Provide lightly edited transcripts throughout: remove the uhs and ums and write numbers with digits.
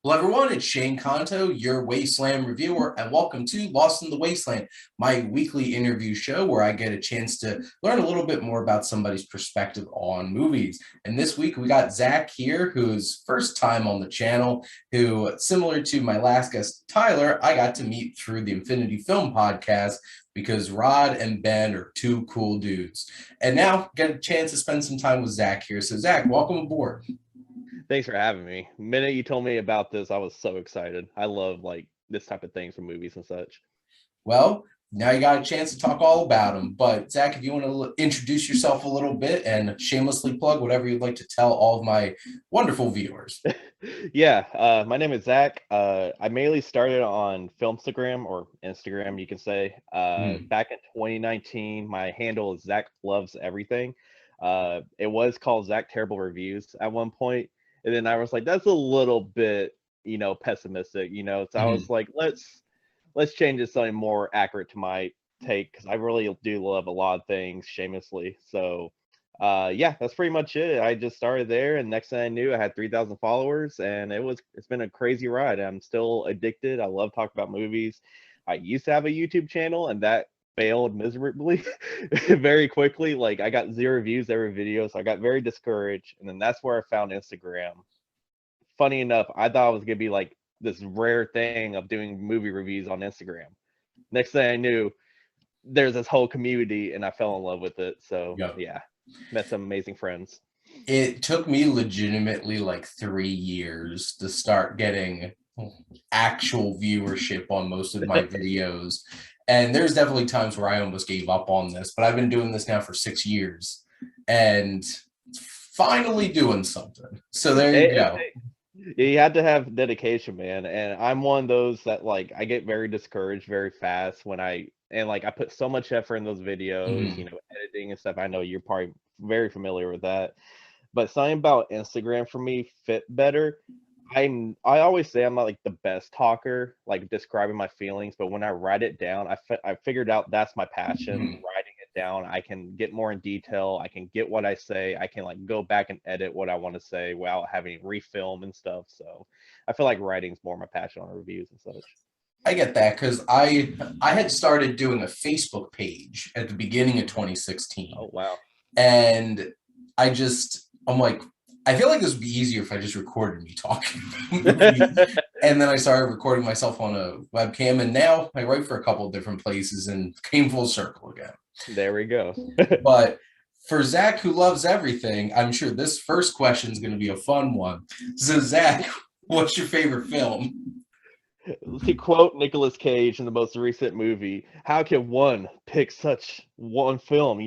Hello, everyone. It's Shane Conto, your Wasteland Reviewer, and welcome to Lost in the Wasteland, my weekly interview show where I get a chance to learn a little bit more about somebody's perspective on movies. And this week we got Zach here, who's first time on the channel, who, similar to my last guest, Tyler, I got to meet through the Infinity Film podcast because Rod and Ben are two cool dudes. And now get a chance to spend some time with Zach here. So, Zach, welcome aboard. Thanks for having me. The minute you told me about this, I was so excited. I love this type of things from movies and such. Well, now you got a chance to talk all about them. But Zach, if you want to introduce yourself a little bit and shamelessly plug whatever you'd like to tell all of my wonderful viewers. Yeah, my name is Zach. I mainly started on Filmstagram or Instagram, you can say. Hmm. Back in 2019, my handle is Zach Loves Everything. It was called Zach Terrible Reviews at one point, and then I was like, that's a little bit, pessimistic. So I was Hmm. like, let's change it to something more accurate to my take because I really do love a lot of things shamelessly. So yeah, that's pretty much it. I just started there, and next thing I knew, I had 3,000 followers, and it's been a crazy ride. I'm still addicted. I love talking about movies. I used to have a YouTube channel, and that failed miserably very quickly. Like I got 0 views every video, so I got very discouraged. And then that's where I found Instagram. Funny enough, I thought it was gonna be like this rare thing of doing movie reviews on Instagram. Next thing I knew, there's this whole community, and I fell in love with it. So Yep. yeah, met some amazing friends. It took me legitimately like 3 years to start getting actual viewership on most of my videos. And there's definitely times where I almost gave up on this, but I've been doing this now for 6 years and finally doing something. So there you It, go. you had to have dedication, man. And I'm one of those that like I get very discouraged very fast when I put so much effort in those videos, Mhm. editing and stuff. I know you're probably very familiar with that. But something about Instagram for me fit better. I always say I'm not like the best talker, like describing my feelings, but when I write it down, I figured out that's my passion, Mhm. writing it down. I can get more in detail. I can get what I say. I can like go back and edit what I want to say without having to refilm and stuff. So I feel like writing's more my passion on reviews and such. I get that because I had started doing a Facebook page at the beginning of 2016, Oh wow. and I'm like, I feel like this would be easier if I just recorded me talking about movies. And then I started recording myself on a webcam, and now I write for a couple of different places and came full circle again. There we go. But for Zach, who loves everything, I'm sure this first question is going to be a fun one. So, Zach, what's your favorite film? To quote Nicolas Cage in the most recent movie, how can one pick such one film,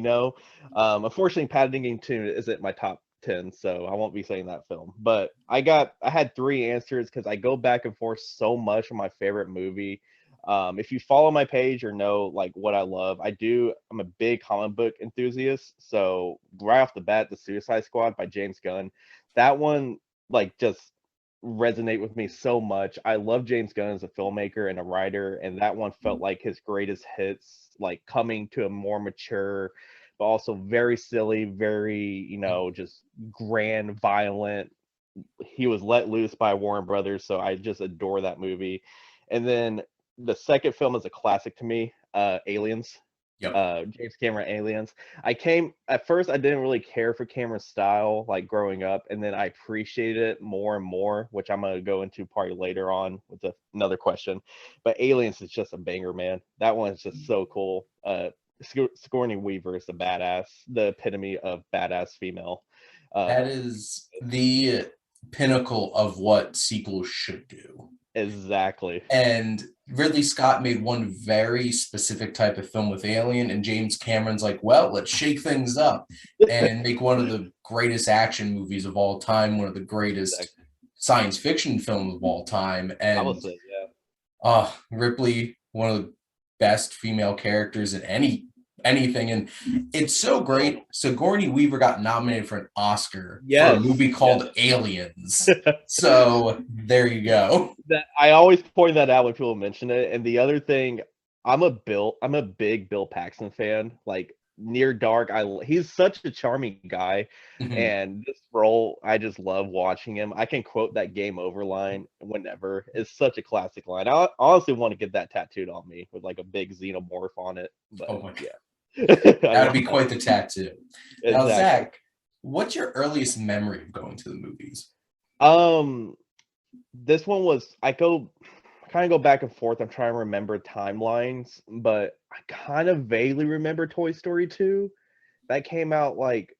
Unfortunately, Paddington 2 isn't my top 10, so I won't be saying that film. But I had three answers because I go back and forth so much on my favorite movie. If you follow my page or know like what I love, I'm a big comic book enthusiast. So right off the bat, The Suicide Squad by James Gunn, that one just resonate with me so much. I love James Gunn as a filmmaker and a writer, and that one felt like his greatest hits, like coming to a more mature, but also very silly, very, just grand, violent. He was let loose by Warren Brothers, so I just adore that movie. And then the second film is a classic to me, Aliens. Yep. James Cameron Aliens. I came at first I didn't really care for Cameron's style like growing up, and then I appreciated it more and more, which I'm gonna go into probably later on with another question. But Aliens is just a banger, man. That one is just so cool. Sigourney Weaver is the badass, the epitome of badass female. Uh, That is the pinnacle of what sequels should do. exactly. And Ridley Scott made one very specific type of film with Alien, and James Cameron's like, well, let's shake things up and make one of the greatest action movies of all time, one of the greatest Exactly. science fiction films of all time. I would And say, yeah. Ripley, one of the best female characters in anything, and it's so So great. Sigourney Weaver got nominated for an Oscar for a yes, movie called Aliens. So there you go. that I always point that out when people mention it. And the other thing, I'm a big Bill Paxton fan. Like near dark. He's such a charming guy, Mhm. and this role, I just love watching him. I can quote that "game over" line whenever. It's such a classic line. I honestly want to get that tattooed on me with like a big xenomorph on it. Oh But my God, yeah, I that would love be quite the tattoo. Now, exactly. Zach, what's your earliest memory of going to the movies? Um, this one was I kind of go back and forth. I'm trying to remember timelines, but I kind of vaguely remember Toy Story 2. That came out like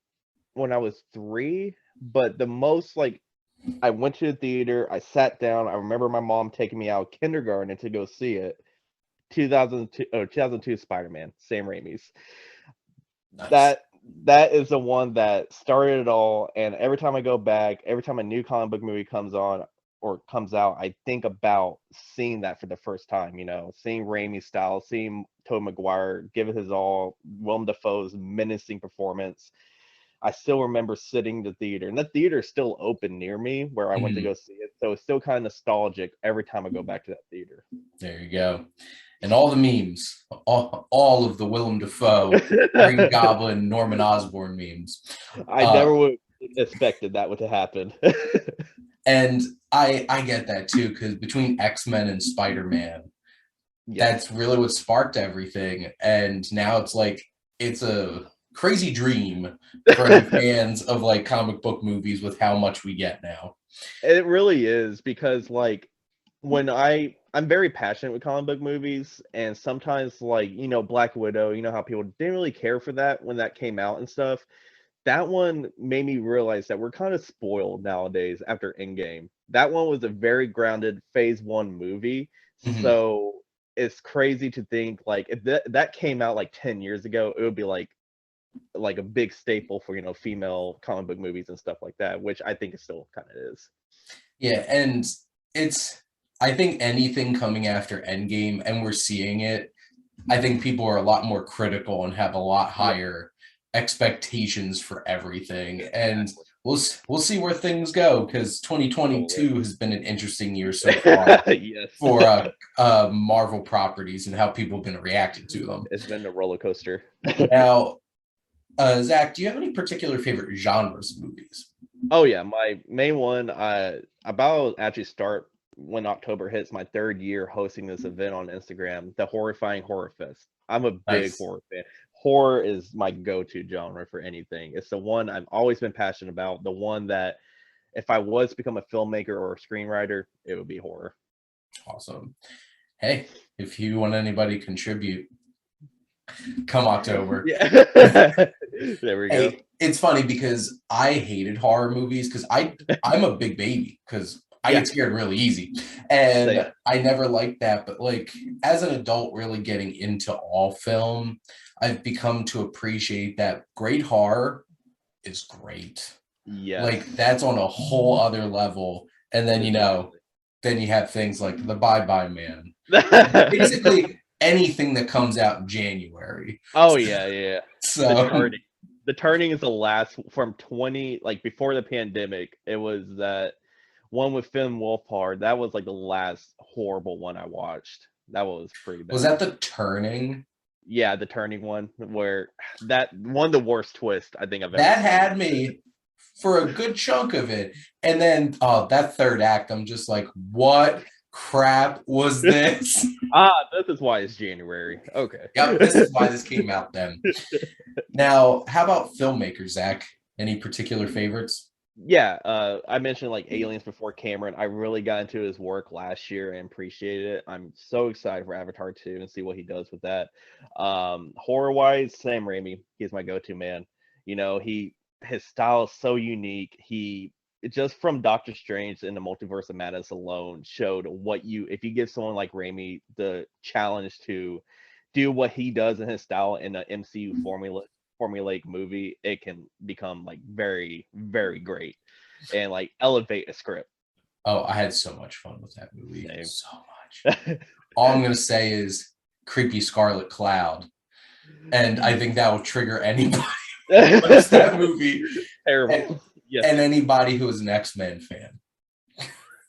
when I was 3, but the most like I went to the theater, I sat down. I remember my mom taking me out of kindergarten to go see it. 2002 or 2002 Spider-Man, Sam Raimi's. Nice. That that is the one that started it all. And every time I go back, every time a new comic book movie comes on or comes out, I think about seeing that for the first time. Seeing Raimi's style, seeing Tobey Maguire give it his all, Willem Dafoe's menacing performance. I still remember sitting in the theater, and the theater is still open near me where I went to Mhm. go see it. So it's still kind of nostalgic every time I go back to that theater. There you go. And all the memes, all of the Willem Dafoe, Green Goblin, Norman Osborn memes. I Uh, never would expected that would to happen. and I get that too, because between X-Men and Spider-Man, Yes. that's really what sparked everything. And now it's like it's a crazy dream for any fans of like comic book movies with how much we get now. It really is because like when I'm very passionate with comic book movies, and sometimes like Black Widow, how people didn't really care for that when that came out and stuff. That one made me realize that we're kind of spoiled nowadays after Endgame. That one was a very grounded Phase 1 movie. Mhm. So it's crazy to think like if that came out like 10 years ago, it would be like a big staple for female comic book movies and stuff like that, which I think it still kind of is. Yeah, and it's I think anything coming after Endgame, and we're seeing it, I think people are a lot more critical and have a lot Yeah, higher expectations for everything. And exactly. we'll see where things go because Totally. 2022 has been an interesting year so far Yes. for Marvel properties and how people have been reacting to them. It's been a roller coaster. Now, Zach, do you have any particular favorite genres of movies? Oh yeah, my main one. About actually start when October hits my third year hosting this event on Instagram, the Horrifying Horror Fest. I'm a big Nice. horror fan. Horror is my go-to genre for anything. It's the one I've always been passionate about. The one that if I was to become a filmmaker or a screenwriter, it would be horror. Awesome. Hey, if you want anybody to contribute, come October. Yeah. There we go. Hey, it's funny because I hated horror movies because I'm a big baby because I Yeah, get scared really easy, same. and I never liked that. But like as an adult, really getting into all film, I've become to appreciate that great horror is great. Yes. Like that's on a whole other level. And then Exactly. then you have things like the Bye Bye Man, basically anything that comes out in January. Oh yeah, yeah. The So turning. The turning is the last from 20 like before the pandemic. It was that one with Finn Wolfhard. That was like the last horrible one I watched. That was pretty was that bad. the Turning? Yeah, the turning one where that one of the worst twists I think I've ever That seen. had me for a good chunk of it. And then that third act, I'm just like, what crap was this? This is why it's January. Okay. Yep, this is why this came out then. Now, how about filmmakers, Zach? Any particular favorites? Yeah, I mentioned like Aliens before Cameron. I really got into his work last year and appreciated it. I'm so excited for Avatar 2 and see what he does with that. Horror wise, Sam Raimi, he's my go-to man. His style is so unique. He just from Doctor Strange and the Multiverse of Madness alone showed what if you give someone like Raimi the challenge to do what he does in his style in the MCU formulaic movie, it can become like very, very great and like elevate a script. Oh, I had so much fun with that movie. Same. So much. All I'm gonna say is creepy Scarlet Cloud. And I think that will trigger anybody who watches that movie and, Terrible. Yes. and anybody who is an X-Men fan.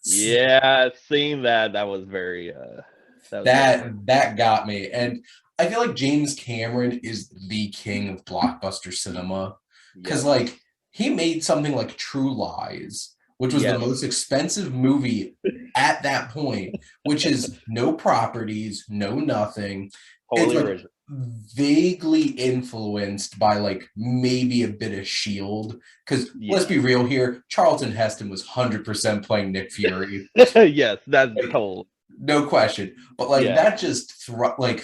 Yeah, seeing that was very that was very that hard. that got me. And I feel like James Cameron is the king of blockbuster cinema because Yes. like he made something like True Lies, which was the Yes. most expensive movie at that point, which is no properties, no nothing. It's Totally like original. vaguely influenced by like maybe a bit of Shield. Because let's Yeah. be real here, Charlton Heston was 100% playing Nick Fury. Yes, that's Like, total. no question. But like Yeah. that just like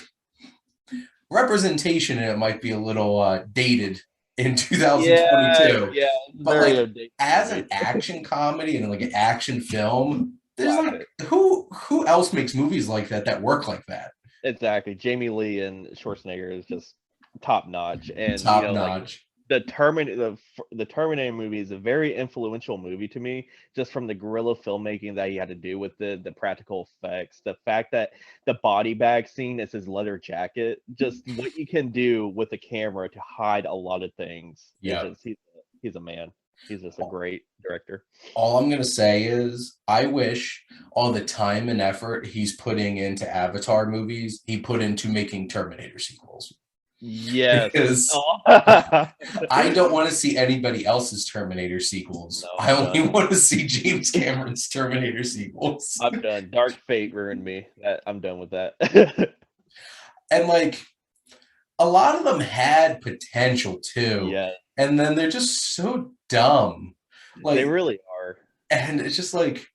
representation in it might be a little dated in Yeah, 2022. yeah, But very like outdated as movie. an action comedy and like an action film, there's like Classic. who else makes movies like that work like that? Exactly. Jamie Lee and Schwarzenegger is just top notch. And Top like notch. the Terminator movie is a very influential movie to me, just from the guerrilla filmmaking that he had to do with the practical effects, the fact that the body bag scene is his leather jacket, just what you can do with a camera to hide a lot of things. It's Yeah. just he's a man. He's just a great director. All I'm gonna say is I wish all the time and effort he's putting into Avatar movies, he put into making Terminator sequels. Yes. Because Oh. I don't want to see anybody else's Terminator sequels. No, I I'm only done. want to see James Cameron's Terminator sequels. I'm done. Dark Fate ruined me. I'm done with that. And like a lot of them had potential too. Yeah, And then they're just so dumb. they Like, really are. and it's just like,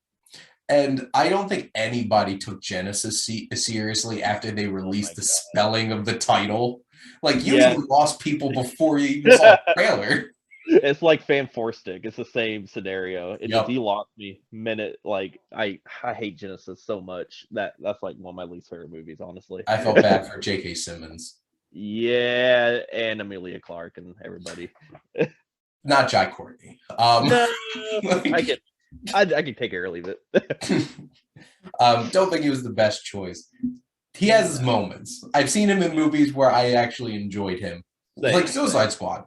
and I don't think anybody took Genesis seriously after they Oh my released the god. spelling of the title. Like, you Yeah. even lost people before you even saw the trailer. It's like Fan Four Stick. It's the same scenario. It just Yep. you lost me minute. Like I hate Genesis so much that's like one of my least favorite movies, honestly. I felt bad for J.K. Simmons. Yeah, and Amelia Clark and everybody. Not Jai Courtney. No, I Like, can I can take it or leave it. don't think he was the best choice. He has his No. moments. I've seen him in movies where I actually enjoyed him, like Same, same. Suicide Squad.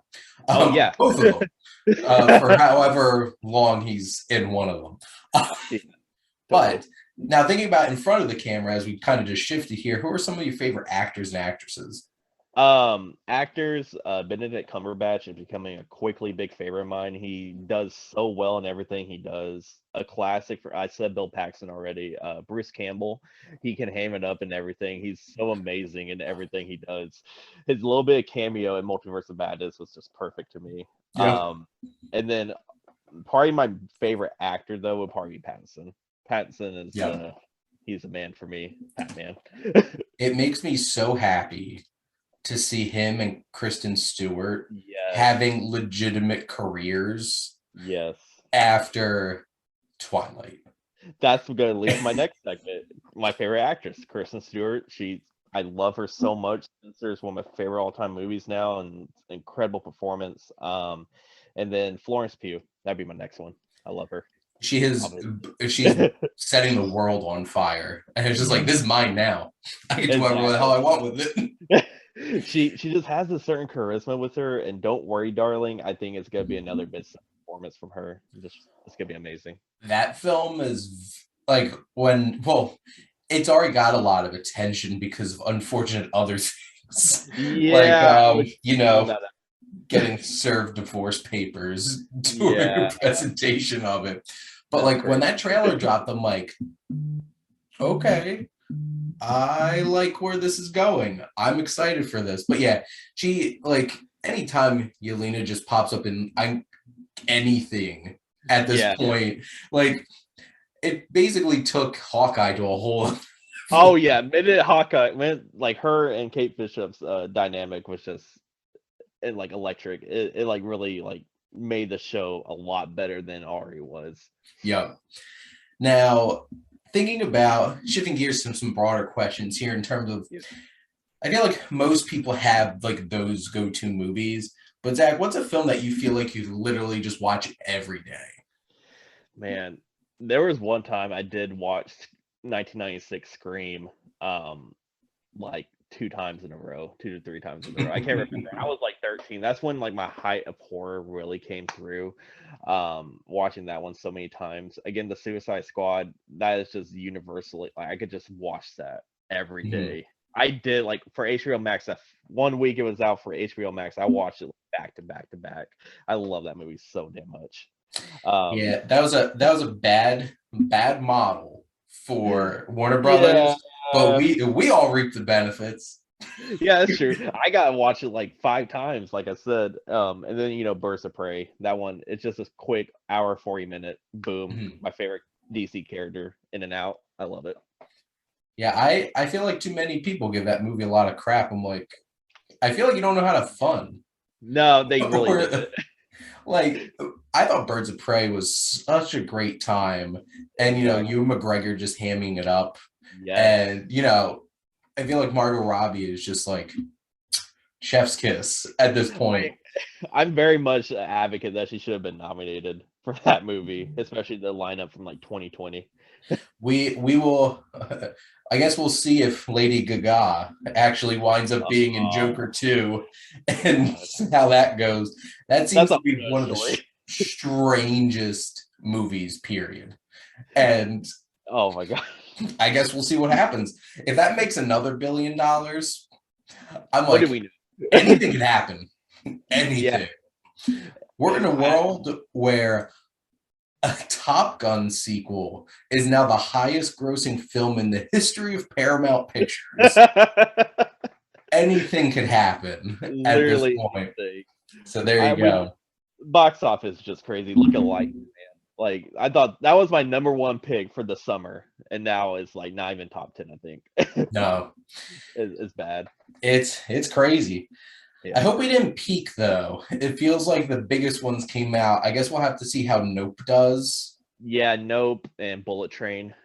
Oh yeah. Both of them, for however long he's in one of them. Yeah, totally. But now thinking about in front of the camera, as we kind of just shifted here, who are some of your favorite actors and actresses? Actors, Benedict Cumberbatch is becoming a quickly big favorite of mine. He does so well in everything he does. A classic for I said Bill Paxton already. Bruce Campbell, he can ham it up in everything. He's so amazing in everything he does. His little bit of cameo in Multiverse of Madness was just perfect to me. Yeah, And then probably my favorite actor though would probably be Pattinson. Pattinson is yeah. he's a man for me. Batman. It makes me so happy to see him and Kristen Stewart Yes. having legitimate careers Yes. after Twilight. That's going to lead to my next segment. My favorite actress, Kristen Stewart. I love her so much. Spencer is one of my favorite all-time movies now, and incredible performance. And then Florence Pugh. That'd be my next one. I love her. She's setting the world on fire, and it's just like this is mine now. I can do whatever the hell Exactly. I want with it. She just has a certain charisma with her, and don't worry, darling. I think it's gonna be another big performance from her. It's gonna be amazing. That film is like it's already got a lot of attention because of unfortunate other things, like Yeah, which getting served divorce papers during yeah, a presentation of it. But that's like when crazy. that trailer dropped, I'm like, okay, I like where this is going. I'm excited for this. But yeah, she like anytime Yelena just pops up in anything at this Yeah. point, like it basically took Hawkeye to a whole. Oh yeah, minute Hawkeye, man, like her and Kate Bishop's dynamic was just like electric. It like really like made the show a lot better than Ari was. Yeah. Now, thinking about shifting gears to some broader questions here in terms of, Yeah. I feel like most people have like those go-to movies. But Zach, what's a film that you feel like you literally just watch every day? Man, there was one time I did watch 1996 Scream, like 2 times in a row, 2 to 3 times in a row. I can't remember. I was like 13. That's when like my height of horror really came through. Watching that one so many times. Again, the Suicide Squad, that is just universally like I could just watch that every Mhm. day. I did like for HBO Max. That 1 week it was out for HBO Max. I watched it back to back to back. I love that movie so damn much. Yeah, that was a bad model for Warner Yeah, Brothers, but we all reap the benefits. yeah, that's true. I got to watch it like 5 times, like I said. And then Birds of Prey. That one, it's just a quick hour, 40 minute, boom. Mhm. My favorite DC character, in and out. I love it. Yeah, I feel like too many people give that movie a lot of crap. I'm like, I feel like you don't know how to have fun. No, they really Or did. like I thought Birds of Prey was such a great time. And Exactly. Ewan McGregor just hamming it up. Yes. And I feel like Margot Robbie is just like chef's kiss at this point. I'm very much an advocate that she should have been nominated for that movie, especially the lineup from like 2020. We will I guess we'll see if Lady Gaga actually winds up being in Joker 2 and God. how that goes. That That's seems a to be whole one of the story. strangest movies, period. And Oh my god. I guess we'll see what happens. If that makes another $1 billion, I'm What do like, we know? anything can happen. Yeah. Anything. We're in a world where a Top Gun sequel is now the highest grossing film in the history of Paramount Pictures. Anything could happen at this Literally point. anything. So there you We go. box office is just crazy. Look at like like I thought that was my number one pick for the summer, and now it's like not even top 10. I think No, it's bad. it's crazy. I Yeah. hope we didn't peak though. It feels like the biggest ones came out. I guess we'll have to see how Nope does. Yeah. Nope. And Bullet Train.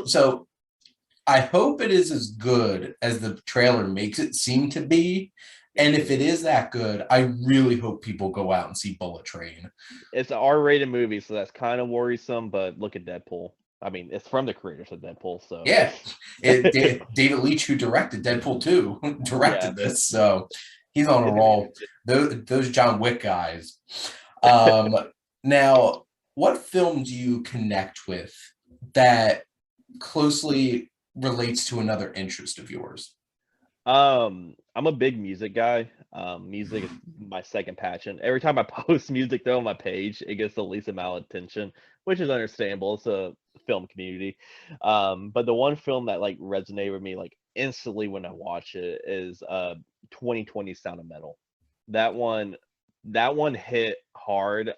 So I hope it is as good as the trailer makes it seem to be. And if it is that good, I really hope people go out and see Bullet Train. It's an R-rated movie, so that's kind of worrisome. But look at Deadpool. I mean, it's from the creators of Deadpool, so Yeah, David Leitch, who directed Deadpool 2, yeah. directed this, so he's on a It's gonna be roll. Those John Wick guys. Um, Now, what film do you connect with that closely relates to another interest of yours? I'm a big music guy. Music is my second passion. Every time I post music though on my page, it gets the least amount of attention, which is understandable. It's a film community. But the one film that like resonated with me like instantly when I watch it is 2020 Sound of Metal. That one that one hit hard.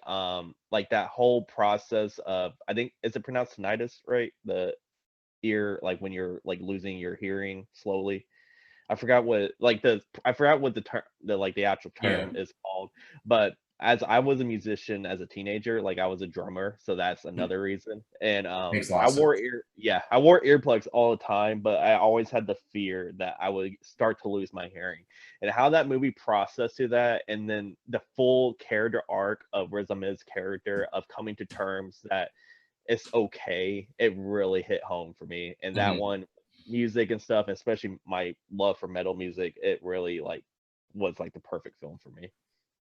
Like that whole process of I think is it pronounced tinnitus, right? The ear like when you're like losing your hearing slowly. I forgot what the term the like the actual Yeah, term is called, but as I was a musician as a teenager, like I was a drummer, so that's another reason. And makes a lot of sense. I wore earplugs all the time, but I always had the fear that I would start to lose my hearing. And how that movie processed to that, and then the full character arc of Riz Ahmed's character of coming to terms that it's okay, it really hit home for me. And that Mhm. one music and stuff, especially my love for metal music, it really like was like the perfect film for me.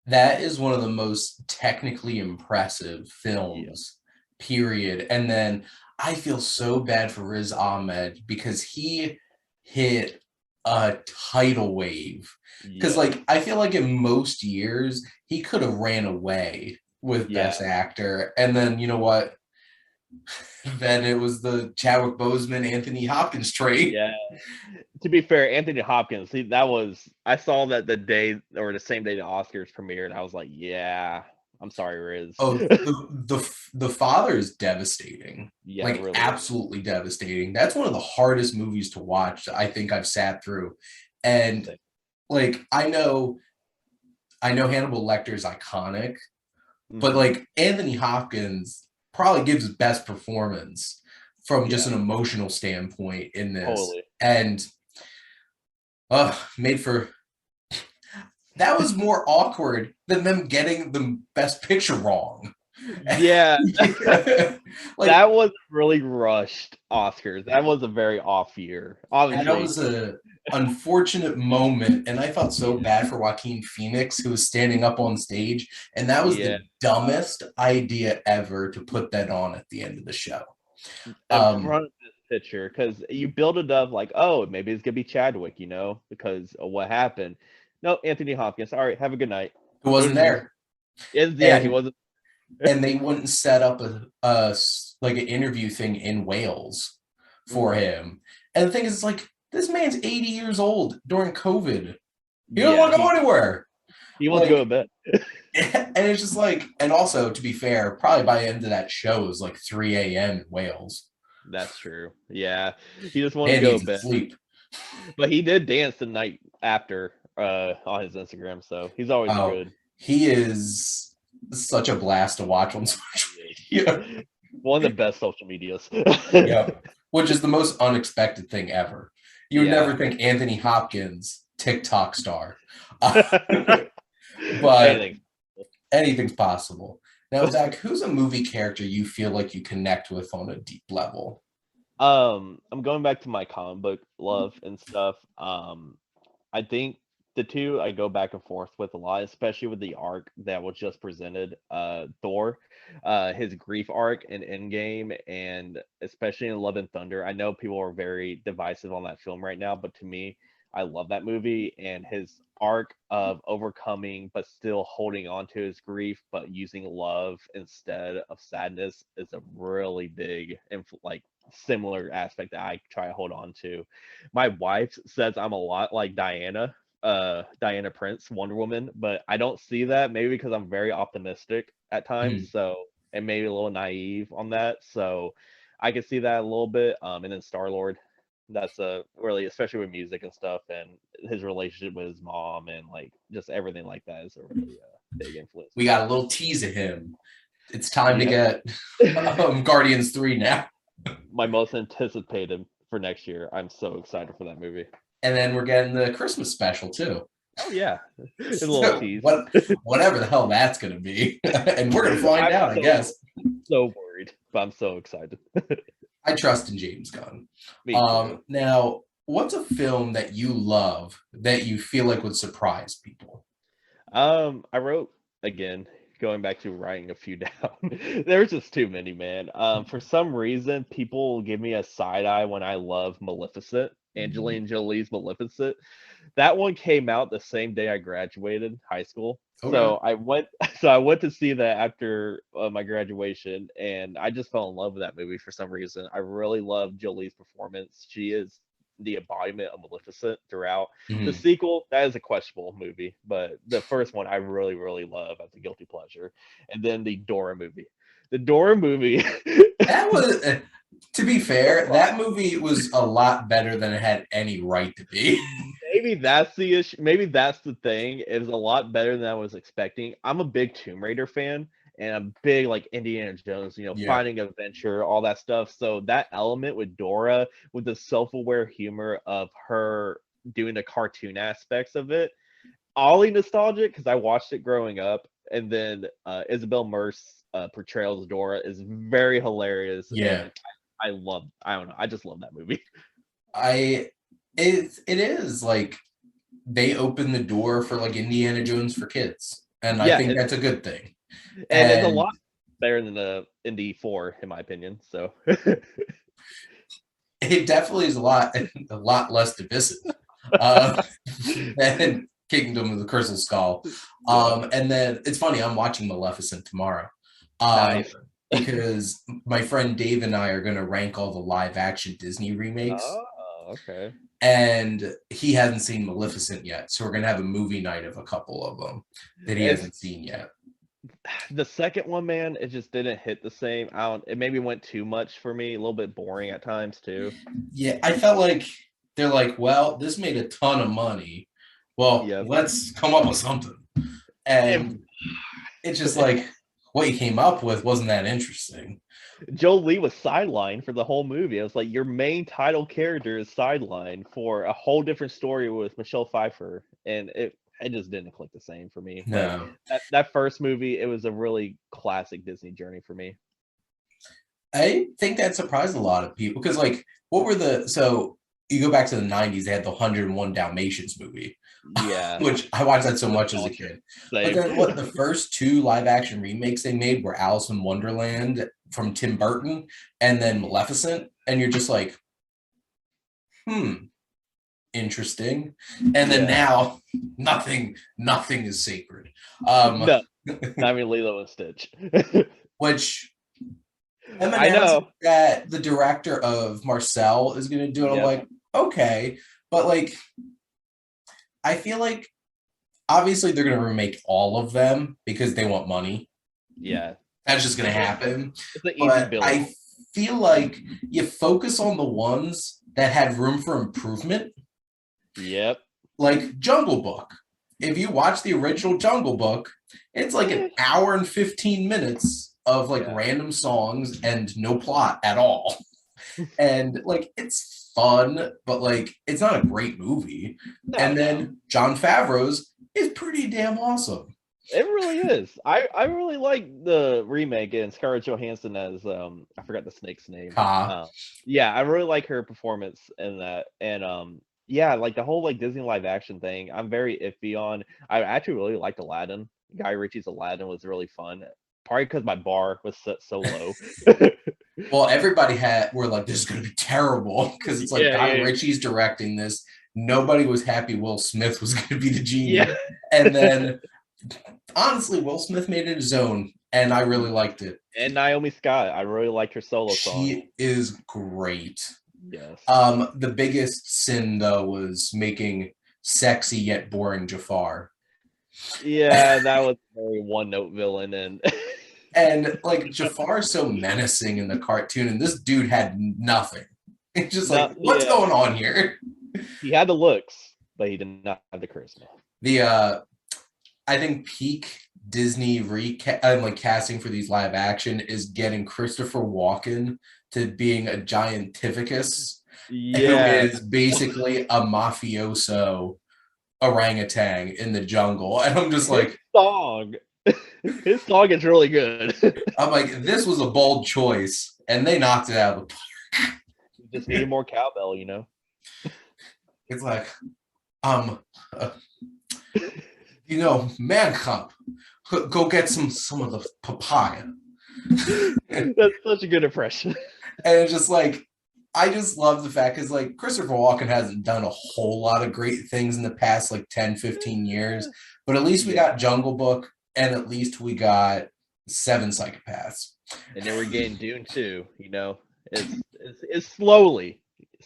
That is one of the most technically impressive Yeah. films, period. And then I feel so bad for Riz Ahmed because he hit a tidal wave. Because, Yes. like, I feel like in most years, he could have ran away with Yeah. Best Actor. And then, you know what? Then it was the Chadwick Boseman, Anthony Hopkins trade. Yeah. To be fair, Anthony Hopkins, see, that was I saw that the day or the same day the Oscars premiered. I was like, yeah, I'm sorry, Riz. Oh, the father is devastating. Yeah, it Like really is. absolutely devastating. That's one of the hardest movies to watch I think I've sat through. And Sick. like I know Hannibal Lecter is iconic, but Hmm. like Anthony Hopkins probably gives his best performance from just Yeah, an emotional standpoint in this. totally. And made for that was more awkward than them getting the best picture wrong. Yeah, Like that was really rushed Oscars. That was a very off year. that Obviously, was a unfortunate moment, and I felt so yeah, bad for Joaquin Phoenix, who was standing up on stage, and that was yeah. the dumbest idea ever to put that on at the end of the show. In Um, front. picture because you build it up like, oh, maybe it's gonna be Chadwick, because of what happened. No, Anthony Hopkins. All right, have a good night. Who wasn't there. Yeah, he And wasn't. and they wouldn't set up like an interview thing in Wales for him. And the thing is, it's like, this man's 80 years old during COVID. He don't want to go anywhere. He wants to go to bed. And it's just like, and also, to be fair, probably by the end of that show, it was like 3 a.m. in Wales. That's true. Yeah. He just wanted to go to bed. Sleep. But he did dance the night after on his Instagram, so he's always good. He is such a blast to watch on social media. One of the best social medias. Yep. Which is the most unexpected thing ever. You would never think Anthony Hopkins, TikTok star. But anything's possible. Now, Zach, who's a movie character you feel like you connect with on a deep level? I'm going back to my comic book love and stuff. I think the two I go back and forth with a lot, especially with the arc that was just presented. Thor, his grief arc in Endgame, and especially in Love and Thunder. I know people are very divisive on that film right now, but to me, I love that movie, and his arc of overcoming but still holding on to his grief but using love instead of sadness is a really big and similar aspect that I try to hold on to. My wife says I'm a lot like Diana Prince, Wonder Woman, but I don't see that, maybe because I'm very optimistic at times, so, and maybe a little naive on that, so I can see that a little bit. And then Star-Lord, that's a really, especially with music and stuff, and his relationship with his mom and just everything like that is a really big influence. We got a little tease of him. It's time to get Guardians 3 now. My most anticipated for next year. I'm so excited for that movie. And then we're getting the Christmas special too. Oh yeah, a little tease. Whatever the hell that's going to be, and we're going to find out. I guess. So worried, but I'm so excited. I trust in James Gunn. Now, what's a film that you love that you feel like would surprise people? I wrote, again, going back to writing a few down. There's just too many, man. For some reason, people give me a side eye when I love Maleficent, Angelina Jolie's Maleficent. That one came out the same day I graduated high school. Okay. So I went to see that after my graduation, and I just fell in love with that movie for some reason. I really love Jolie's performance. She is the embodiment of Maleficent throughout. The sequel, that is a questionable movie, but the first one I really, really love as a guilty pleasure. And then the Dora movie. The Dora movie. That was, to be fair, that movie was a lot better than it had any right to be. Maybe that's the issue. Maybe that's the thing. It was a lot better than I was expecting. I'm a big Tomb Raider fan, and I'm big Indiana Jones, finding adventure, all that stuff. So that element with Dora, with the self-aware humor of her doing the cartoon aspects of it, oddly nostalgic because I watched it growing up. And then Isabel Merce's portrayal as Dora is very hilarious. Yeah. I don't know. I just love that movie. It is they open the door for Indiana Jones for kids, and I think that's a good thing. And it's a lot better than the Indy 4, in my opinion. So it definitely is a lot less divisive than Kingdom of the Crystal Skull. And then it's funny, I'm watching Maleficent tomorrow. Nice. Because my friend Dave and I are going to rank all the live action Disney remakes. Oh, okay. And he hasn't seen Maleficent yet. So we're going to have a movie night of a couple of them that he hasn't seen yet. The second one, man, it just didn't hit the same. It maybe went too much for me, a little bit boring at times too. Yeah, I felt like they're well, this made a ton of money. Well, let's come up with something. And it's just what you came up with wasn't that interesting. Jolie was sidelined for the whole movie. It was like your main title character is sidelined for a whole different story with Michelle Pfeiffer, and it just didn't click the same for me. No, that first movie, it was a really classic Disney journey for me. I think that surprised a lot of people because what were so you go back to the 90s, they had the 101 Dalmatians movie, Yeah. which I watched that so much as a Nostalgia. kid. But Same. then what the first two live action remakes they made were Alice in Wonderland from Tim Burton and then Maleficent. And you're just like, interesting. And then Yeah. now nothing is sacred. No, not even Lilo and Stitch. Which I'm I announcing know. that the director of Marcel is going to do it. I'm Yep. like, okay, but like, I feel like obviously they're going to remake all of them because they want money. Yeah. That's just going to happen. It's an easy But build. I feel like you focus on the ones that had room for improvement, Yep. like Jungle Book. If you watch the original Jungle Book, it's like an hour and 15 minutes of like random songs and no plot at all. And like it's fun, but like it's not a great movie. And then Jon Favreau's is pretty damn awesome. It really is. I really like the remake and Scarlett Johansson as I forgot the snake's name. Yeah, I really like her performance in that. And yeah, like the whole like Disney live action thing, I'm very iffy on. I actually really liked Aladdin. Guy Ritchie's Aladdin was really fun. Probably because my bar was set so low. Well, everybody were like, this is gonna be terrible because it's like Guy Ritchie's directing this. Nobody was happy Will Smith was gonna be the genie. And then honestly, Will Smith made it his own, and I really liked it. And Naomi Scott, I really liked her solo song. She is great. Yes. The biggest sin though was making sexy yet boring Jafar. Yeah, that was a very one-note villain, and like Jafar is so menacing in the cartoon, and this dude had nothing. It's just like, what's going on here? He had the looks, but he did not have the charisma. I think peak Disney like casting for these live action is getting Christopher Walken to being a giantificus, who is basically a mafioso orangutan in the jungle. And I'm just like, his song is really good. I'm like, this was a bold choice, and they knocked it out of the park. You just needed more cowbell, you know. It's like, you know, man cub, go get some of the papaya. That's such a good impression. And it's just like, I just love the fact because like Christopher Walken hasn't done a whole lot of great things in the past like 10, 15 years, but at least we got Jungle Book, and at least we got 7 Psychopaths. And then we're getting Dune 2, you know. It's slowly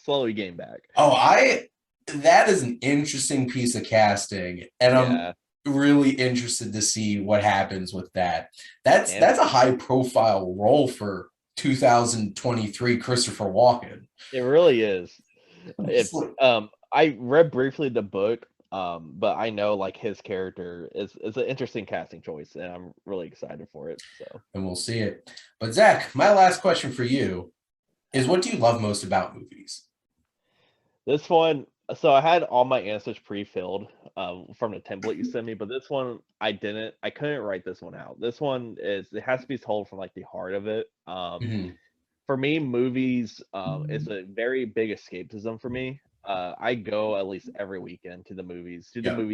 getting back. That is an interesting piece of casting, and I'm really interested to see what happens with that. That's a high profile role for 2023 Christopher Walken. It really is. I read briefly the book, but I know like his character is an interesting casting choice, and I'm really excited for it. So, and we'll see it. But Zach, my last question for you is, what do you love most about movies? This one, so I had all my answers pre-filled from the template you sent me, but this one I couldn't write this one out. This one it has to be told from like the heart of it. For me, movies is a very big escapism for me. I go at least every weekend to the movie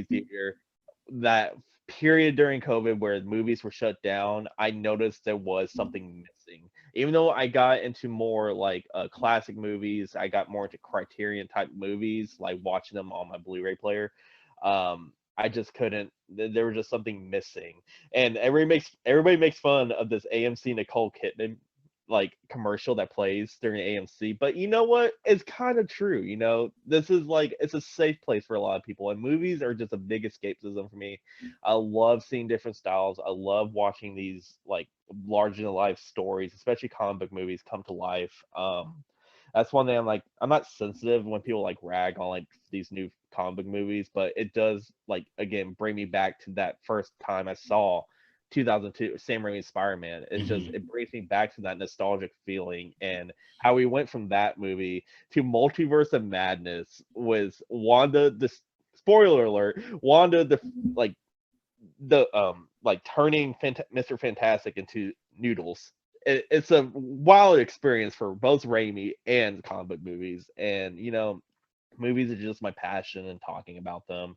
theater. That period during COVID where movies were shut down, I noticed there was something missing. Even though I got into more like classic movies, I got more into Criterion type movies, like watching them on my Blu-ray player. I just couldn't. There was just something missing, and everybody makes fun of this AMC Nicole Kidman like commercial that plays during AMC, but you know what? It's kind of true. You know, this is like it's a safe place for a lot of people, and movies are just a big escapism for me. I love seeing different styles. I love watching these like larger than life stories, especially comic book movies come to life. That's one thing I'm not sensitive when people like rag on like these new comic book movies, but it does like again bring me back to that first time I saw 2002 Sam Raimi's Spider-Man. It's just it brings me back to that nostalgic feeling, and how we went from that movie to Multiverse of Madness was Wanda. The spoiler alert: Wanda, turning Mr. Fantastic into noodles. It's a wild experience for both Raimi and comic book movies, and you know, movies are just my passion and talking about them,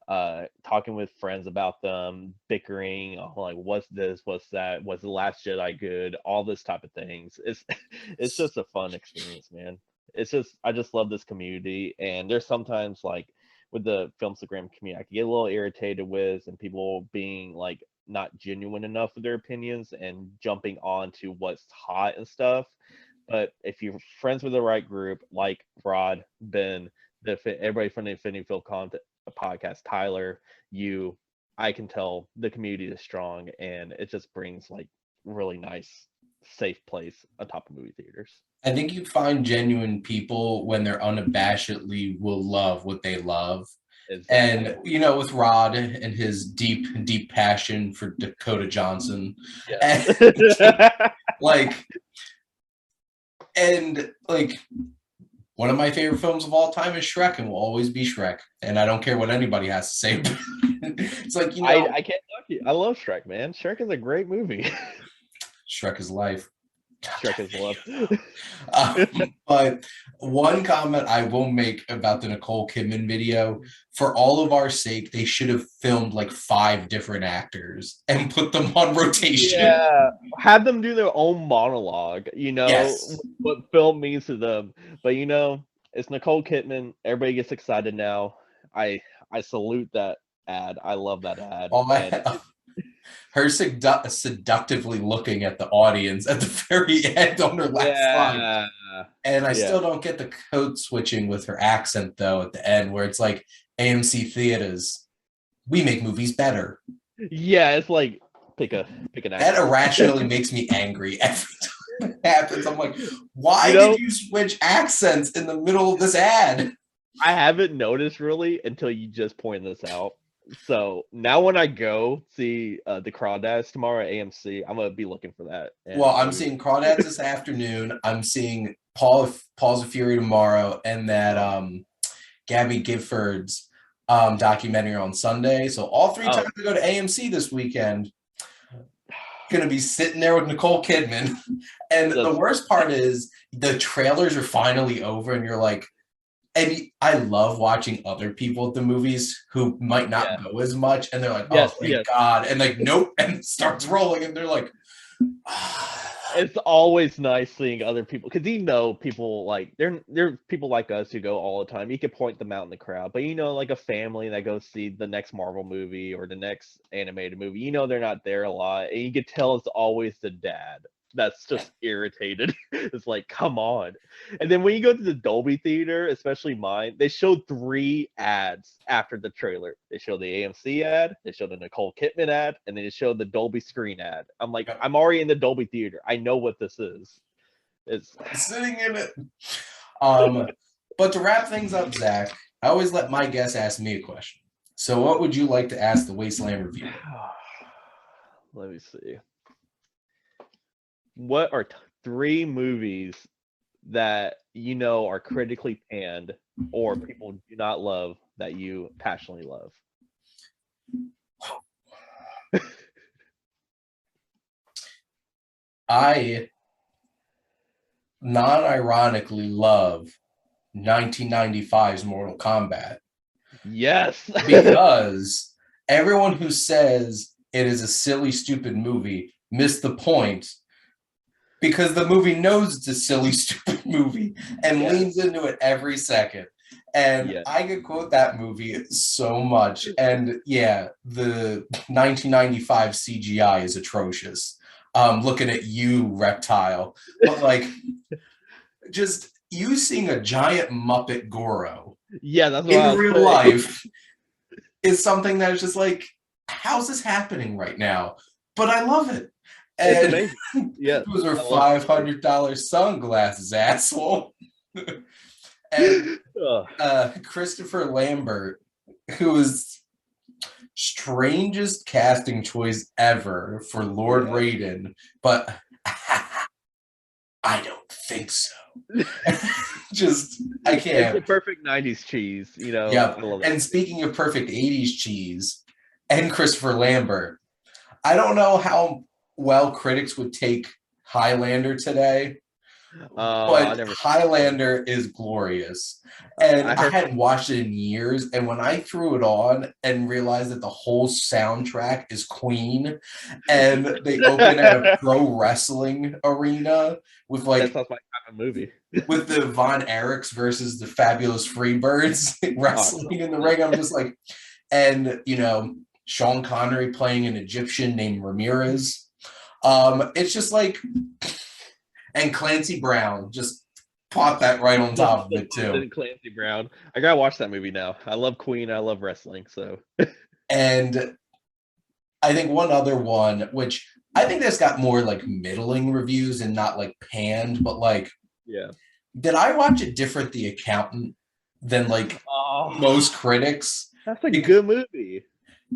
talking with friends about them, bickering on like what's this, what's that, was the Last Jedi good, all this type of things. It's it's just a fun experience, man. It's just I just love this community, and there's sometimes like with the Filmstagram community, I can get a little irritated with, and people being like not genuine enough with their opinions and jumping on to what's hot and stuff. But if you're friends with the right group, like Rod, Ben, everybody from the Infinity Field content podcast, Tyler, you, I can tell the community is strong, and it just brings like really nice, safe place atop of movie theaters. I think you find genuine people when they're unabashedly will love what they love. Exactly. And, you know, with Rod and his deep, deep passion for Dakota Johnson. Yes. And, like, one of my favorite films of all time is Shrek and will always be Shrek. And I don't care what anybody has to say. It's like, you know. I can't talk to you. I love Shrek, man. Shrek is a great movie. Shrek is life. Shrek is love. But one comment I will make about the Nicole Kidman video, for all of our sake, they should have filmed like 5 different actors and put them on rotation. Yeah, have them do their own monologue, Yes. what film means to them. But it's Nicole Kidman. Everybody gets excited now. I salute that ad. I love that ad. Her seductively looking at the audience at the very end on her last line. And I still don't get the code switching with her accent, though, at the end, where it's like, AMC Theaters, we make movies better. Yeah, it's like, pick an accent. That irrationally makes me angry every time it happens. I'm like, why did you switch accents in the middle of this ad? I haven't noticed really until you just pointed this out. So now when I go see the Crawdads tomorrow at AMC, I'm gonna be looking for that. Well, I'm seeing Crawdads this afternoon. I'm seeing Paws of Fury tomorrow, and that Gabby Gifford's documentary on Sunday. So all 3 times I go to AMC this weekend, gonna be sitting there with Nicole Kidman. And the worst part is the trailers are finally over, and you're like. And I love watching other people at the movies who might not go as much, and they're like, "Oh, thank God!" And like, nope, and it starts rolling, and they're like, It's always nice seeing other people because people like they're people like us who go all the time. You can point them out in the crowd, but like a family that goes see the next Marvel movie or the next animated movie, they're not there a lot, and you can tell it's always the dad that's just irritated. It's like, come on. And then when you go to the Dolby Theater, especially mine, they showed 3 ads after the trailer. They showed the AMC ad, they showed the Nicole Kidman ad, and then they showed the Dolby screen ad. I'm like, I'm already in the Dolby Theater. I know what this is. It's sitting in it. But to wrap things up, Zach, I always let my guests ask me a question. So what would you like to ask the Wasteland Reviewer? Let me see. What are 3 movies that are critically panned or people do not love that you passionately love? I non-ironically love 1995's Mortal Kombat. Yes. Because everyone who says it is a silly, stupid movie missed the point. Because the movie knows it's a silly, stupid movie and leans into it every second. And I could quote that movie so much. And yeah, the 1995 CGI is atrocious. Looking at you, reptile. But like, just you seeing a giant Muppet Goro that's what in real life is something that is just like, how's this happening right now? But I love it. It's amazing. Yeah, those are $500 sunglasses, asshole. And Christopher Lambert, who is strangest casting choice ever for Lord Raiden, but I don't think so. Just I can't. It's a perfect 90s cheese, Yeah. And speaking of perfect 80s cheese and Christopher Lambert, I don't know how well critics would take Highlander today, I But never. Highlander is glorious. And I I heard. hadn't watched it in years. And when I threw it on and realized that the whole soundtrack is Queen, and they open at a pro wrestling arena with That like sounds like kind of movie. with the Von Erichs versus the Fabulous Freebirds Oh, wrestling in the ring, I'm just like, and Sean Connery playing an Egyptian named Ramirez. It's just like, and Clancy Brown just pop that right on top of it too. Clancy Brown. I gotta watch that movie now. I love Queen. I love wrestling. So And I think one other one, which I think that's got more like middling reviews and not like panned, but like, yeah. did I watch it different, The Accountant, than like Oh, most critics? that's a good movie.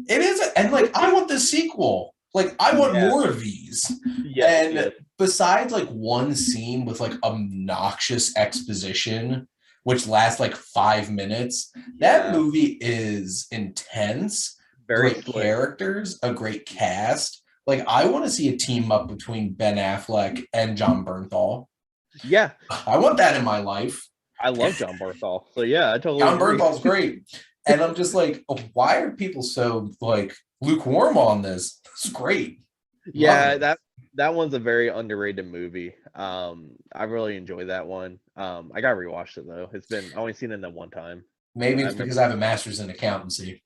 It is, and like I want the sequel. Like I want Yeah. more of these. Yes, And yes. besides like one scene with like obnoxious exposition, which lasts like 5 minutes, that Yeah. movie is intense. Very Great slick. characters, a great cast. Like I want to see a team up between Ben Affleck and John Bernthal. Yeah, I want that in my life. I love John Barthol. So yeah, I totally John agree. Bernthal's great. And I'm just like, oh, why are people so like lukewarm on this? It's great. Yeah, Love it. that one's a very underrated movie. I really enjoy that one. I gotta rewatch it though. I only seen it that one time. Maybe I it's remember. because I have a master's in accountancy.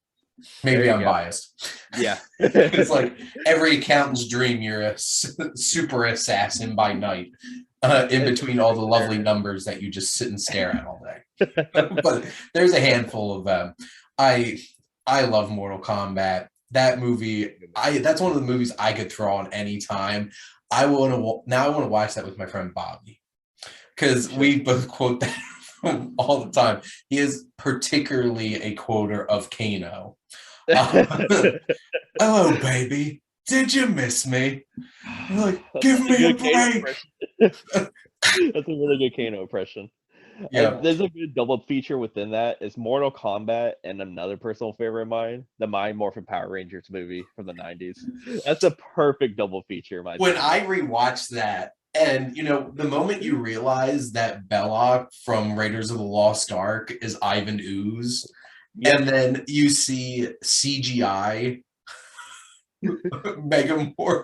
There Maybe you I'm go. biased. Yeah. It's like every accountant's dream, you're a super assassin by night, in It's between all the lovely numbers that you just sit and stare at all day. But there's a handful of them. I love Mortal Kombat. That movie, that's one of the movies I could throw on anytime. I want to watch that with my friend Bobby, because we both quote that all the time. He is particularly a quoter of Kano. Hello, baby. Did you miss me? Like, give me a break. That's a really good Kano impression. Yeah. There's a good double feature within that. It's Mortal Kombat and another personal favorite of mine, the My Morphin Power Rangers movie from the 90s. That's a perfect double feature, When I rewatched that, and the moment you realize that Belloc from Raiders of the Lost Ark is Ivan Ooze, Yep. and then you see CGI Megamorph,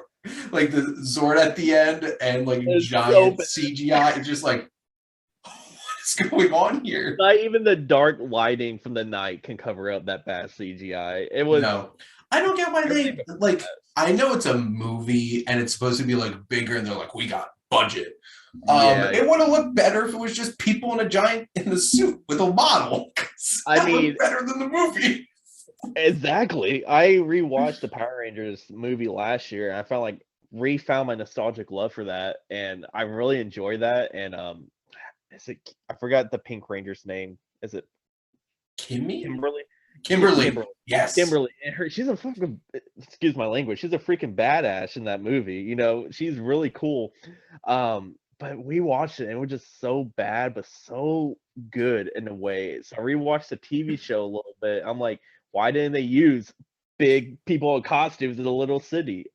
like the Zord at the end, and like It's giant so CGI, it's just like, what is going on here? not even the dark lighting from the night can cover up that bad CGI. It was. No, I don't get why everything they before like. that. I know it's a movie and it's supposed to be like bigger, and they're like, we got budget. Yeah, It would have looked better if it was just people in the suit with a model. I mean, looked better than the movie. exactly. I rewatched the Power Rangers movie last year, and I refound my nostalgic love for that, and I really enjoyed that. And I forgot the Pink Ranger's name. Is it Kimberly? Kimberly. Yes. Kimberly. And she's a fucking, excuse my language, she's a freaking badass in that movie. She's really cool. But we watched it and it was just so bad, but so good in a way. So I rewatched the TV show a little bit. I'm like, why didn't they use big people in costumes in a little city?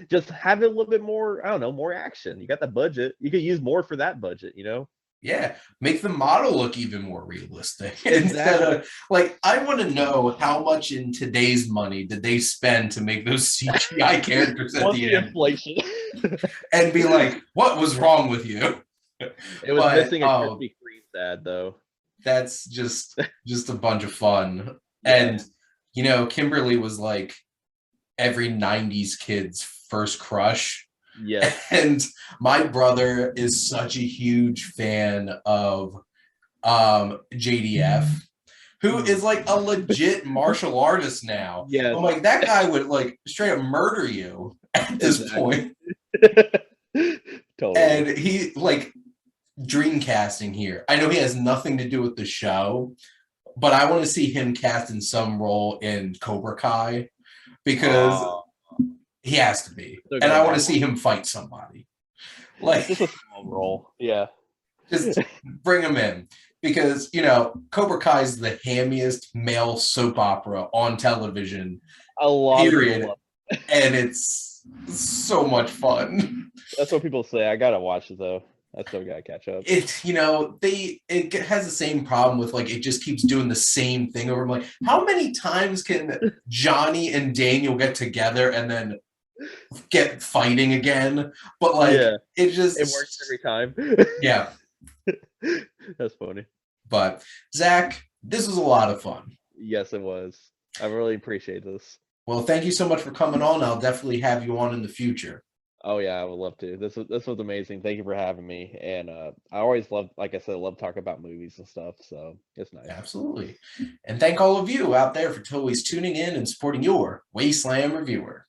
Just have it a little bit more, I don't know, more action. You got the budget. You could use more for that budget. Yeah, make the model look even more realistic. Exactly. Instead of like, I want to know how much in today's money did they spend to make those CGI characters at the end, inflation. and be like, what was wrong with you? It was missing a Krispy Kreme ad though. That's just a bunch of fun. Yeah. And Kimberly was like every 90s kid's first crush. Yeah. And my brother is such a huge fan of JDF, who is like a legit martial artist now. Yeah. I'm like, that guy would like straight up murder you at this point. Totally. And he like dream casting here. I know he has nothing to do with the show, but I want to see him cast in some role in Cobra Kai, because he has to be. And I want to see him fight somebody. Like, just a small role. Yeah. Just bring him in. Because, Cobra Kai is the hammiest male soap opera on television. A lot period. Of and it's so much fun. That's what people say. I gotta watch it though. I still gotta catch up. It, it has the same problem with like it just keeps doing the same thing over. I'm like, how many times can Johnny and Daniel get together and then get fighting again? But like Yeah, it just it works every time. yeah. That's funny. But Zach, this was a lot of fun. Yes, it was. I really appreciate this. Well, thank you so much for coming on. I'll definitely have you on in the future. Oh yeah, I would love to. This was amazing. Thank you for having me. And I always love, like I said, love talking about movies and stuff. So it's nice. Absolutely. And thank all of you out there for always tuning in and supporting your Wasteland Reviewer.